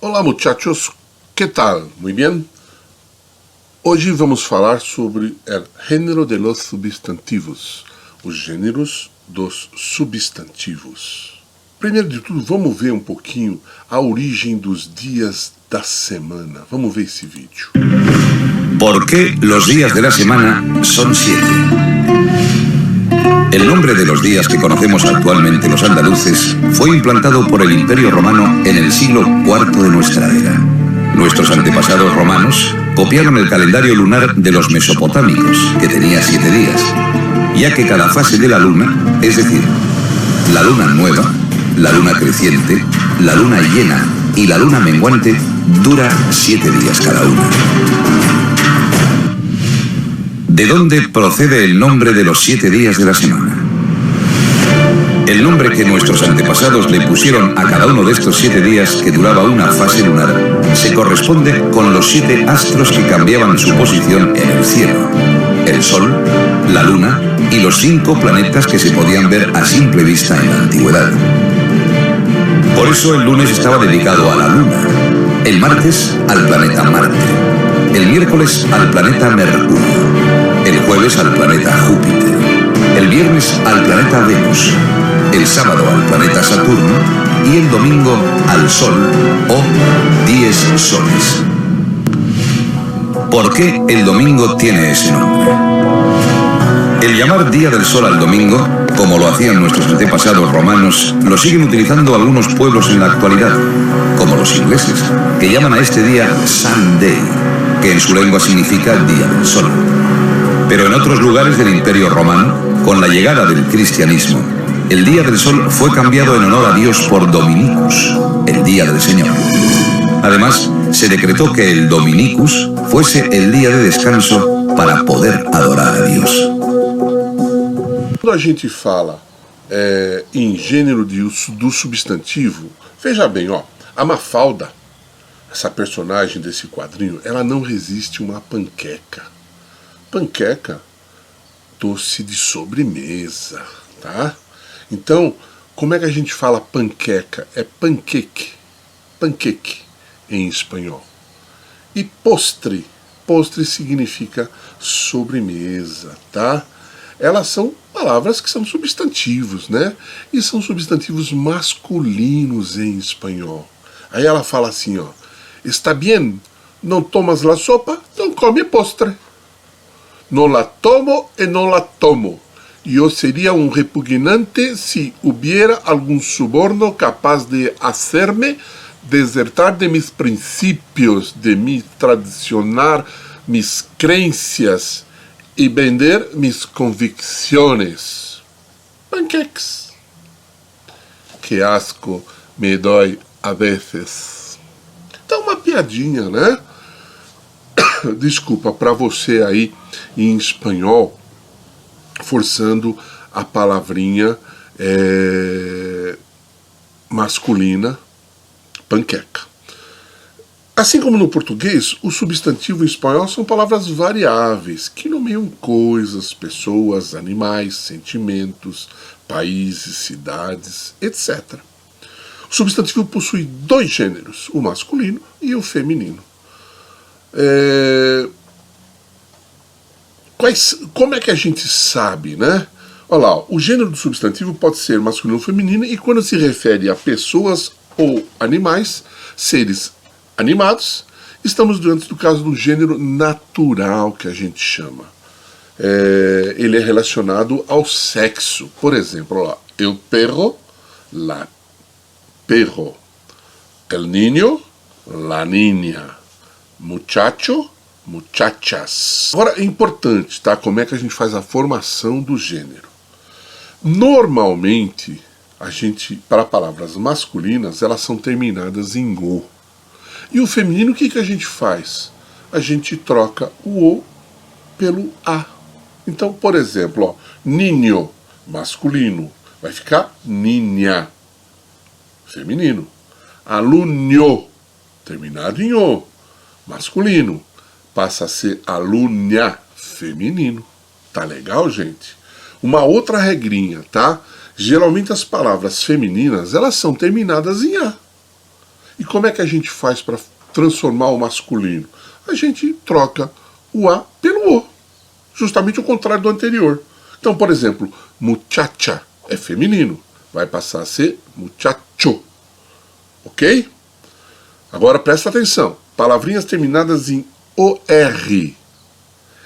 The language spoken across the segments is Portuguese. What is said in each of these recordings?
Olá, muchachos, que tal? Muy bien? Hoje vamos falar sobre o gênero de los substantivos, os gêneros dos substantivos. Primeiro de tudo, vamos ver um pouquinho a origem dos dias da semana. Vamos ver esse vídeo. ¿Por qué los días de la semana son 7? El nombre de los días que conocemos actualmente los andaluces fue implantado por el Imperio Romano en el siglo IV de nuestra era. Nuestros antepasados romanos copiaron el calendario lunar de los mesopotámicos, que tenía 7 días, ya que cada fase de la luna, es decir, la luna nueva, la luna creciente, la luna llena y la luna menguante, dura 7 días cada una. ¿De dónde procede el nombre de los 7 días de la semana? El nombre que nuestros antepasados le pusieron a cada uno de estos 7 días que duraba una fase lunar se corresponde con los 7 astros que cambiaban su posición en el cielo: el Sol, la Luna y los 5 planetas que se podían ver a simple vista en la antigüedad. Por eso el lunes estaba dedicado a la Luna, el martes al planeta Marte, el miércoles al planeta Mercurio, el jueves al planeta Júpiter, el viernes al planeta Venus, el sábado al planeta Saturno y el domingo al Sol o 10 soles. ¿Por qué el domingo tiene ese nombre? El llamar Día del Sol al domingo, como lo hacían nuestros antepasados romanos, lo siguen utilizando algunos pueblos en la actualidad, como los ingleses, que llaman a este día Sunday, que en su lengua significa Día del Sol. Pero en otros lugares del Imperio Romano, con la llegada del cristianismo, el Día del Sol fue cambiado en honor a Dios por Dominicus, el Día del Señor. Además, se decretó que el Dominicus fuese el día de descanso para poder adorar a Dios. Quando a gente fala em gênero do substantivo, veja bem, ó, a Mafalda, essa personagem desse quadrinho, ela não resiste uma panqueca. Panqueca, doce de sobremesa, tá? Então, como é que a gente fala panqueca? É panqueque, panqueque em espanhol. E postre, postre significa sobremesa, tá? Elas são palavras que são substantivos, né? E são substantivos masculinos em espanhol. Aí ela fala assim, ó: está bien, não tomas la sopa, não come postre. No la tomo e no la tomo. Yo sería un repugnante si hubiera algún soborno capaz de hacerme desertar de mis principios, de mi tradicionar, mis creencias y vender mis convicciones. Pancakes. Que asco me dói a veces. Então, uma piadinha, né? Desculpa, para você aí em espanhol, forçando a palavrinha masculina, panqueca. Assim como no português, o substantivo em espanhol são palavras variáveis, que nomeiam coisas, pessoas, animais, sentimentos, países, cidades, etc. O substantivo possui 2 gêneros, o masculino e o feminino. Como é que a gente sabe, né? Olha lá, o gênero do substantivo pode ser masculino ou feminino, e quando se refere a pessoas ou animais, seres animados, estamos diante do caso do gênero natural, que a gente chama. Ele é relacionado ao sexo. Por exemplo, olha lá, el perro, la perro, el niño, la niña, muchacho, muchachas. Agora é importante, tá? Como é que a gente faz a formação do gênero? Normalmente, para palavras masculinas, elas são terminadas em O. E o feminino, o que a gente faz? A gente troca o O pelo A. Então, por exemplo, ó, niño, masculino, vai ficar niña, feminino. Alunho, terminado em O, masculino, passa a ser alunha, feminino. Tá legal, gente? Uma outra regrinha, tá? Geralmente as palavras femininas, elas são terminadas em A. E como é que a gente faz para transformar o masculino? A gente troca o A pelo O, justamente o contrário do anterior. Então, por exemplo, muchacha é feminino, vai passar a ser muchacho, ok? Agora presta atenção, palavrinhas terminadas em OR,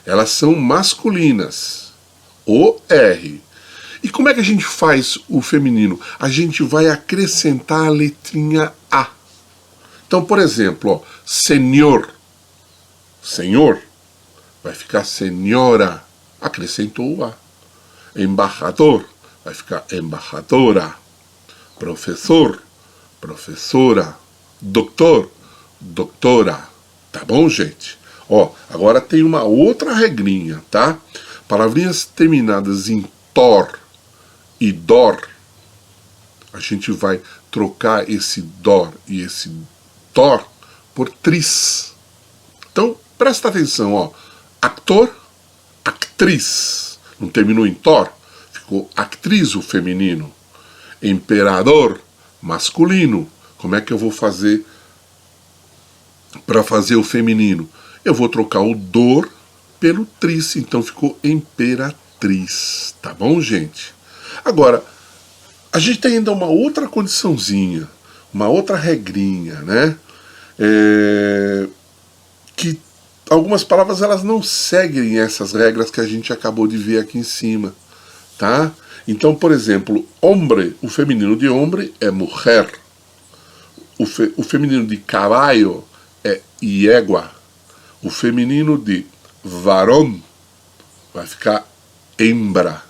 elas são masculinas, OR. E como é que a gente faz o feminino? A gente vai acrescentar a letrinha A. Então, por exemplo, ó, senhor, senhor, vai ficar senhora, acrescentou o A. Embaixador, vai ficar embaixadora. Professor, professora. Doutor, doutora. Tá bom, gente? Ó, agora tem uma outra regrinha, tá? Palavrinhas terminadas em tor e dor, a gente vai trocar esse dor e esse tor por tris. Então, presta atenção, ó. Actor, actriz. Não terminou em tor? Ficou actriz o feminino. Imperador, masculino. Como é que eu vou fazer para fazer o feminino? Eu vou trocar o dor pelo tris, então ficou imperatriz. Tá bom, gente? Agora, a gente tem ainda uma outra condiçãozinha, uma outra regrinha, né? Que algumas palavras elas não seguem essas regras que a gente acabou de ver aqui em cima, tá? Então, por exemplo, hombre, o feminino de hombre é mulher. O feminino de caballo é yegua. O feminino de varón vai ficar hembra.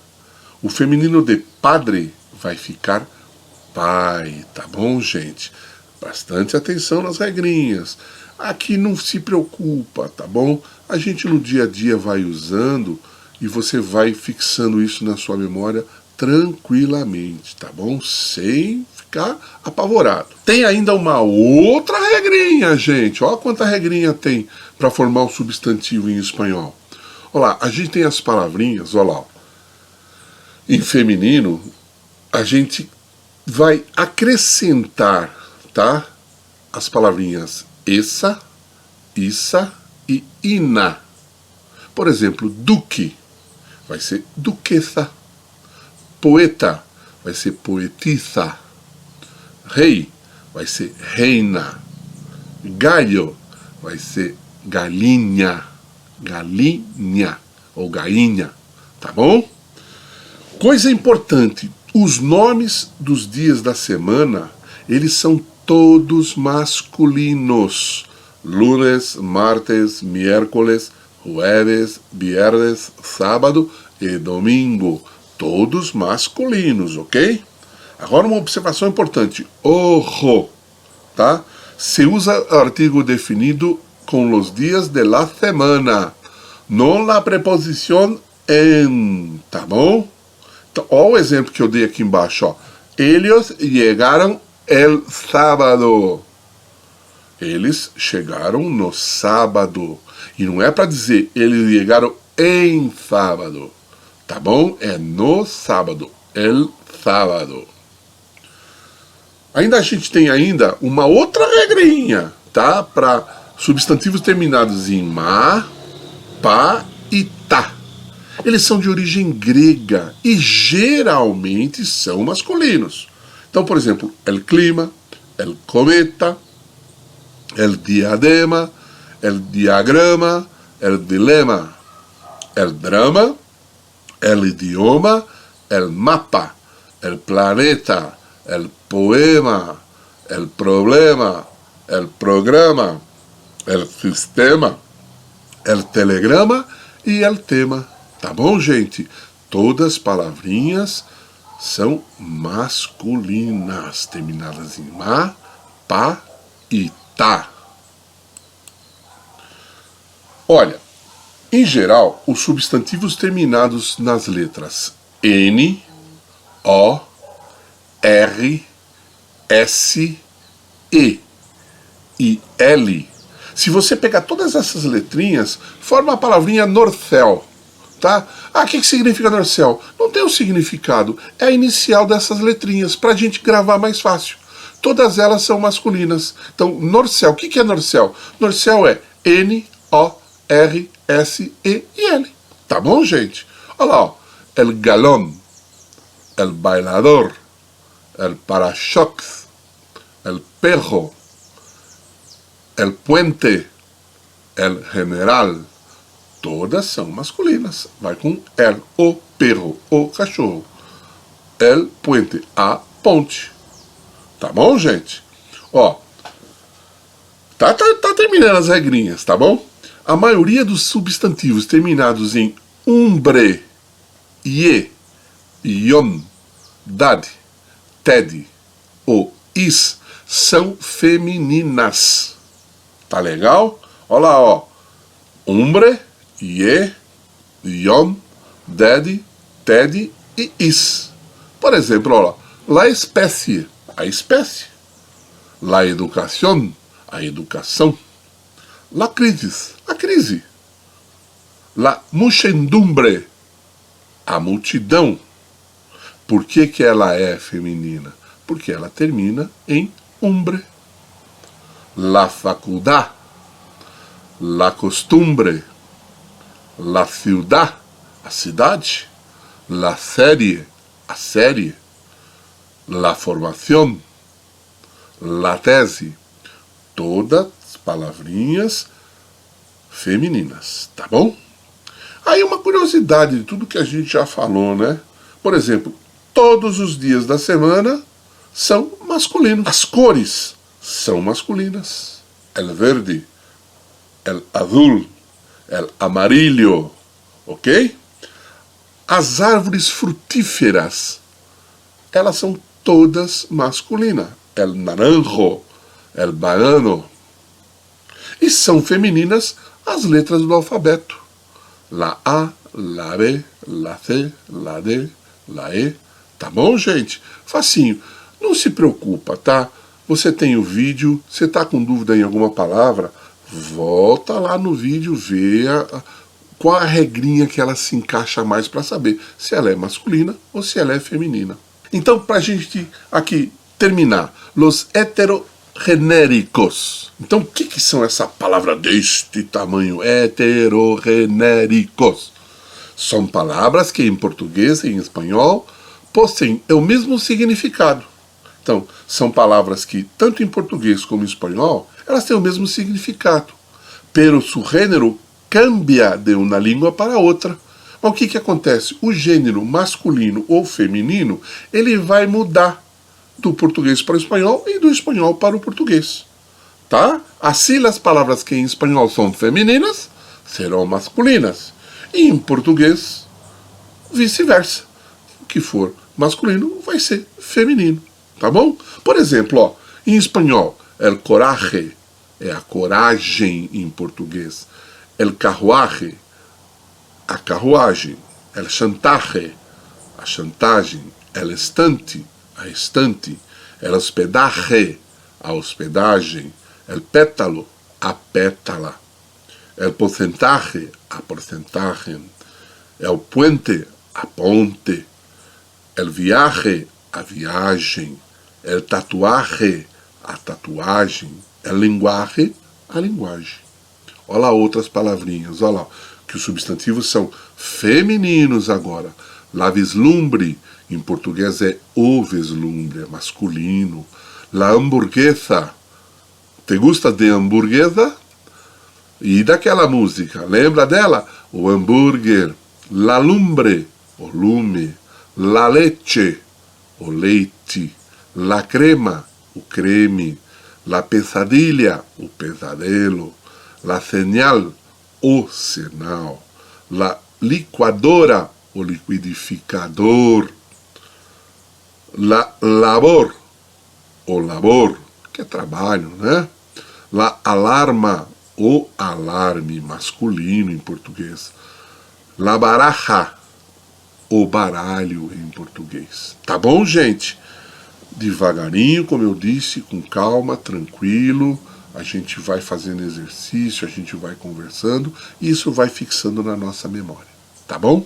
O feminino de padre vai ficar pai, tá bom, gente? Bastante atenção nas regrinhas. Aqui não se preocupa, tá bom? A gente no dia a dia vai usando e você vai fixando isso na sua memória tranquilamente, tá bom? Sem ficar apavorado. Tem ainda uma outra regrinha, gente. Olha quanta regrinha tem para formar um substantivo em espanhol. Olha lá, a gente tem as palavrinhas, olha lá. Em feminino, a gente vai acrescentar, tá? As palavrinhas essa, issa e ina. Por exemplo, duque vai ser duquesa. Poeta vai ser poetisa. Rei vai ser reina. Galho vai ser galinha. Galinha ou gainha, tá bom? Coisa importante, os nomes dos dias da semana, eles são todos masculinos. Lunes, martes, miércoles, jueves, viernes, sábado e domingo. Todos masculinos, ok? Agora uma observação importante. Ojo, tá? Se usa artigo definido com os dias de la semana, não a preposição en, tá bom? Então, olha o exemplo que eu dei aqui embaixo, ó. Eles chegaram el sábado. Eles chegaram no sábado. E não é para dizer eles chegaram em sábado. Tá bom? É no sábado. El sábado. Ainda a gente tem ainda uma outra regrinha, tá? Para substantivos terminados em ma, pa e ta. Eles são de origem grega e geralmente são masculinos. Então, por exemplo, el clima, el cometa, el diadema, el diagrama, el dilema, el drama, el idioma, el mapa, el planeta, el poema, el problema, el programa, el sistema, el telegrama e el tema. Tá bom, gente? Todas palavrinhas são masculinas, terminadas em ma, pa e ta. Olha, em geral, os substantivos terminados nas letras N, O, R, S, E e L, se você pegar todas essas letrinhas, forma a palavrinha norcel, tá? Ah, o que significa norcel? Não tem um significado, é a inicial dessas letrinhas, para a gente gravar mais fácil. todas elas são masculinas. Então, Norcel, o que é Norcel? Norcel é N-O-R-S-E-L. Tá bom, gente? Olha lá, ó. El galón, el bailador, el para-choques, el perro, el puente, el general. Todas são masculinas. Vai com el, o perro, o cachorro. El puente, a ponte. Tá bom, gente? Ó, tá terminando as regrinhas, tá bom? A maioria dos substantivos terminados em umbre, ie, ion, dad, ted ou is são femininas. Tá legal? Olha lá, ó. Umbre, ie, ion, dad, ted e is. Por exemplo, olha lá. La espécie, a espécie. La educación, a educação. La crisis, a crise. La muchedumbre, a multidão. Por que que ela é feminina? Porque ela termina em umbre. La faculdad, la costumbre, la ciudad, a cidade. La serie, a série. La formación, la tese. Todas palavrinhas femininas, tá bom? Aí uma curiosidade de tudo que a gente já falou, né? Por exemplo, todos os dias da semana são masculinos. As cores são masculinas. El verde, el azul, el amarillo, ok? As árvores frutíferas, elas são todas masculinas. El naranjo, el banano. E são femininas as letras do alfabeto. La A, la B, la C, la D, la E. Tá bom, gente? Facinho. Não se preocupa, tá? Você tem o vídeo, você tá com dúvida em alguma palavra, volta lá no vídeo, vê qual a regrinha que ela se encaixa mais para saber se ela é masculina ou se ela é feminina. Então, pra gente aqui terminar, los heterogenéricos. Então, o que são essa palavra deste tamanho? Heterogenéricos. São palavras que em português e em espanhol possuem o mesmo significado. Então, são palavras que, tanto em português como em espanhol, elas têm o mesmo significado. Pero su gênero cambia de uma língua para outra. Mas o que acontece? O gênero masculino ou feminino, ele vai mudar do português para o espanhol e do espanhol para o português. Tá? Assim, as palavras que em espanhol são femininas serão masculinas. E em português, vice-versa. O que for masculino vai ser feminino. Tá bom? Por exemplo, ó, em espanhol, el coraje é a coragem em português. El carruaje, a carruagem. El chantaje, a chantagem. El estante, a estante. El hospedaje, a hospedagem. El pétalo, a pétala. El porcentaje, a porcentagem. El puente, a ponte. El viaje, a viagem. El tatuaje, a tatuagem. El linguaje, a linguagem. Olha lá outras palavrinhas, olha lá, que os substantivos são femininos agora. La vislumbre, em português é o vislumbre, é masculino. La hamburguesa, te gusta de hamburguesa? E daquela música, lembra dela? O hambúrguer. La lumbre, o lume. La leche, o leite. La crema, o creme. La pesadilla, o pesadelo. La señal, o sinal. La licuadora, o liquidificador. La labor, o labor, que é trabalho, né? La alarma, o alarme, masculino em português. La baraja, o baralho em português. Tá bom, gente? Devagarinho, como eu disse, com calma, tranquilo. A gente vai fazendo exercício, a gente vai conversando, e isso vai fixando na nossa memória, tá bom?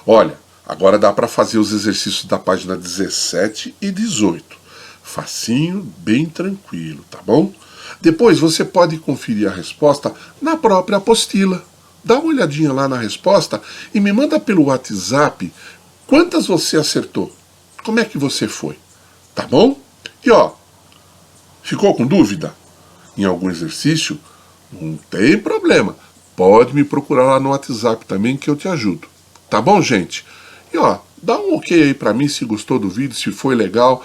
Olha, agora dá para fazer os exercícios da página 17 e 18. Facinho, bem tranquilo, tá bom? Depois você pode conferir a resposta na própria apostila. Dá uma olhadinha lá na resposta e me manda pelo WhatsApp quantas você acertou. Como é que você foi? Tá bom? E ó, ficou com dúvida em algum exercício? Não tem problema. Pode me procurar lá no WhatsApp também que eu te ajudo. Tá bom, gente? E ó, dá um ok aí pra mim se gostou do vídeo, se foi legal,